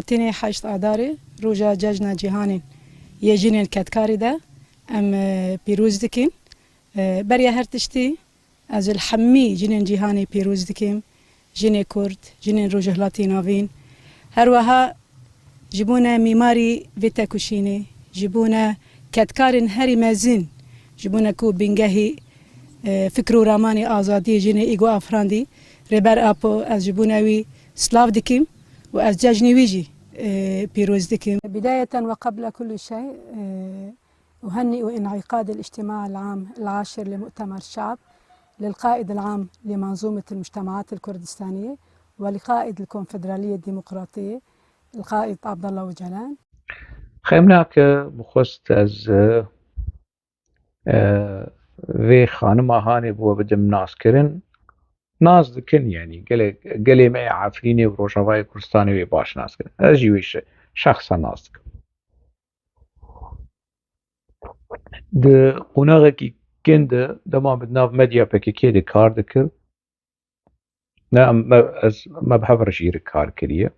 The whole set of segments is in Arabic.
تینه 8 آذاری روزا جشن جهانی یه جنین کتکاری ده ام پیروز دکیم برای هر تشتی از الحمی جنین جهانی پیروز دکیم جنین کرد جنین روجهلاتی ناوین هر وها جبونا میماری ویتا کشینه جبونا کتکارن هری مزین جبونا کو بنگهی فکر و رامانی آزادی جنین ایگو افراندی ربر اپو از جبوناوی سلاف دکیم و از جشن ویجی بيروز دكيم. بداية وقبل كل شيء أهنئ انعقاد الاجتماع العام العاشر لمؤتمر الشعب للقائد العام لمنظومة المجتمعات الكردستانية ولقائد الكونفدرالية الديمقراطية القائد عبد الله وجلان. خیمناک بخواست از وی خانم آهانی بو بدم ناس کرن ناس دکن يعني قلي معي عافريني وروجاواي كردستاني وي باش ناس كن اجي ويش شخصا ناس دكن د قناغه کی كند دما بدنا مديا بكي دي كار دكر نعم ما بحب رشير كار كريه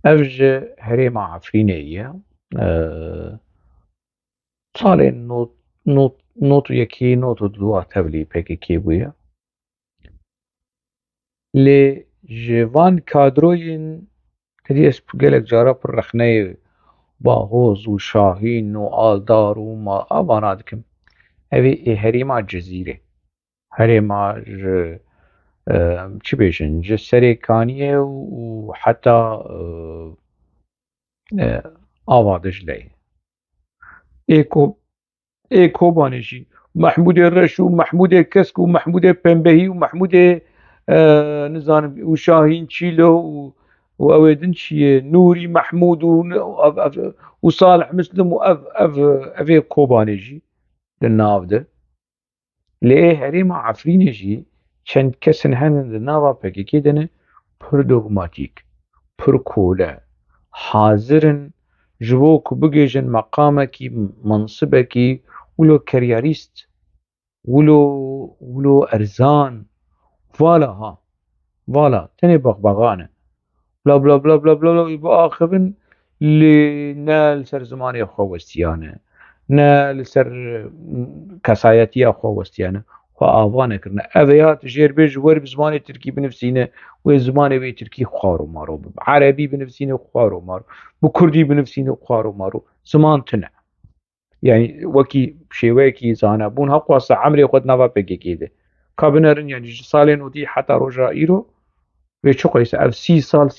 افج هريما عفرينيه صالين نوت يكي نوت دوا تبلي بكي بويا لی جوان کادروین کدی اسم گلک جارا پر رخنه باغوز و شاهین و آلدار و ما آوانات کم اوی هریما جزیره هریما چی بیشن جسری کانیه و حتی آوادش لی ایکو بانشی محمود رش و محمود کسک و محمود پنبهی و محمود نزانم و شاهین چیلو و اویدن چیه نوری محمود و صالح مسلم و اف کوبانجی لناف ده لیه هریما عفرینجی چند کسن هنن لناوا پکیکی دنه پر دوغماتیک پر کوله حاضرن جبو کو بگیجن مقامکی منصبکی ولو کریاریست ولو ارزان فوالا تني بغبغانه بلا بلا بلا بلا بلا يبقى آخرن لنال سر زماني خوستيانه نال سر كسايتي خوستيانه وآوانه كرنا أذيات جير بيج ور بزماني تركي بنفسينه وزماني بي تركي خوارو مارو عربي بنفسينه خوارو مارو بكردي بنفسينه خوارو مارو زمان تنع يعني وكي شيوكي زانا بون هقوص عمري قد نوا بگي كيده كابنرن يعني سالين ودي حتى رجع إيرو وشو قيس أف 6 سال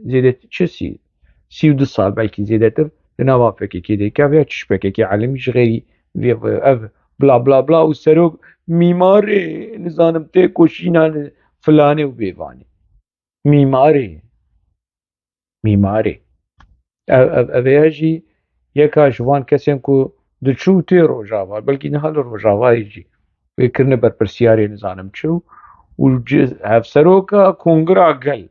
زيادة چه 32 سال بلكي زيادة لنوا بكي كده كافيا تش بكي كي علميش غيري أف بلا بلا بلا وسروق ميماري نظام تي كوشينا فلاني وبيفاني ميماري أفياجي يكا جوان كسين كو دچو تي روجاوا بلكي نهال روجاوا يجي ويكرن برسياري نظام چو والجز هفسروكا كونغرا قل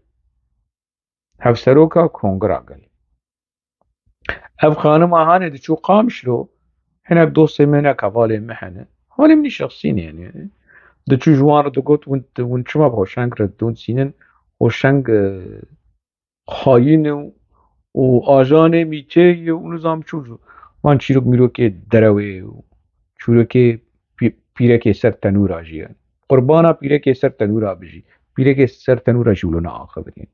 اف خانم آهانه دي شو قامشلو هنا بدوسي منها كفالي محنة هالي مني شخصين يعني دي شو جوان دقوت وانت شما بخوشنگ ردون سينن خوشنگ خاين وآجان ميتي ونظام شو وان چيروك ميروكي دروي چوروكي پیرك سر تنور آجيان قربانا پیرك سر تنور آبجي پیرك سر تنور آجولونا آخبرين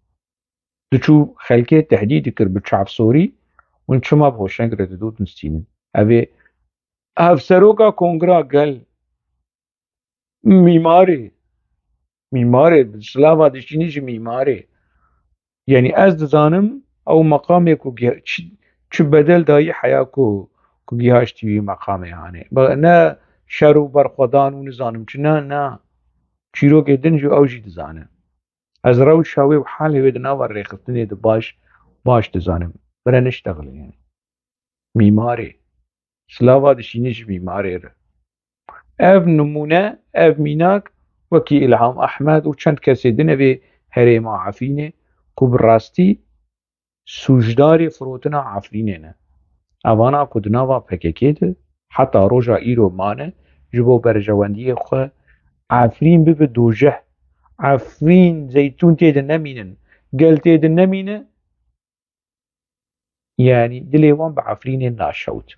دچو خلقه تهديد كر بشعب سوري ونشما بهوشنگ رددود نستينن اوه افسروكا كونغرا قل ميماري بسلاوا دشينيش ميماري يعني از دزانم او مقامي كو چو بدل داي حيا كو گيهاشتي بي مقامي هاني نه شرو برخودان ونزانم چه نه چیروک دنجو اوجی دزانه از رو شاوي وحالي ودنا وريختني ده باش دزانم برا نشتغل يعني ميماري سلاوا دشينيش ميماري ره اف نمونه اف ميناك وكي إلهام أحمد وچند كسي دنوي هريما عفينه كو براستي سوجداري فروتنا عفرينه اوانا كدناوا پککيد حتى روجا إيرو مانه جبو برجوانديه خو عفرين ببه دوجه عفرين زيتون تيد نمينن قل تيد نمينه يعني دلي وان بعفرين ناشوت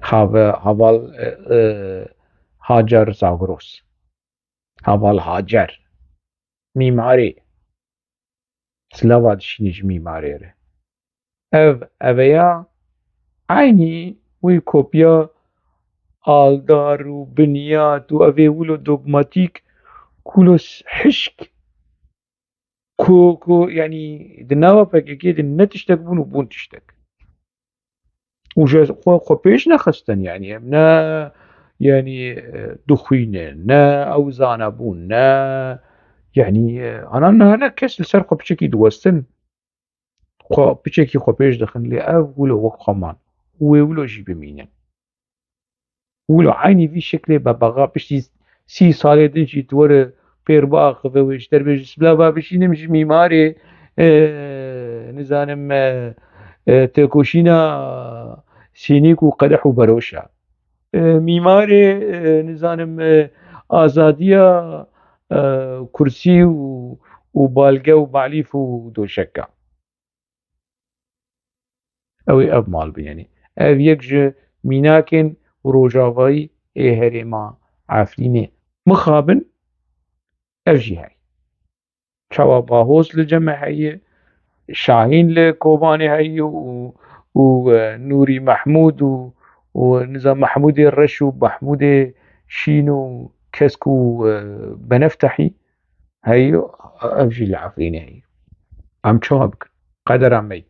هاval هاجر زاغروس هاval هاجر ميماري سلاوات شينج ميماري اویا عيني ويكوبيا آلدار وبنيات وأفي ولو دوغماتيك كولوس حشك كو يعني دناوا فككي دن تشتك بون تشتك وجا خو بيش نخستن يعني نا يعني دخوين نا أوزانا بون نا يعني أنا كسل سرقة بشكي دوستن خو بشكي خو بيش دخن لي ولو وق خمان ولو جي بمينن ولو عيني في شكل ببغا بشتي 30 دنجي تور بيرباخ ويشتر بيش بلا بابشي نمشي ميماري نزانم تكوشينا سينيك وقدح وبروشة ميماري نزانم آزادية كرسي وبالقة وبعليف ودوشكة اوي اب مال بياني اف يكج ميناكن وروجافاي هريما عفريني مخابن اف جي هاي شوا باهوس لجمع هاي شاهين لكوباني هاي ونوري محمود ونظام محمود الرشو محمود شينو كسكو بنفتحي هاي اف جي العفريني هاي عم شوابك قدر عمي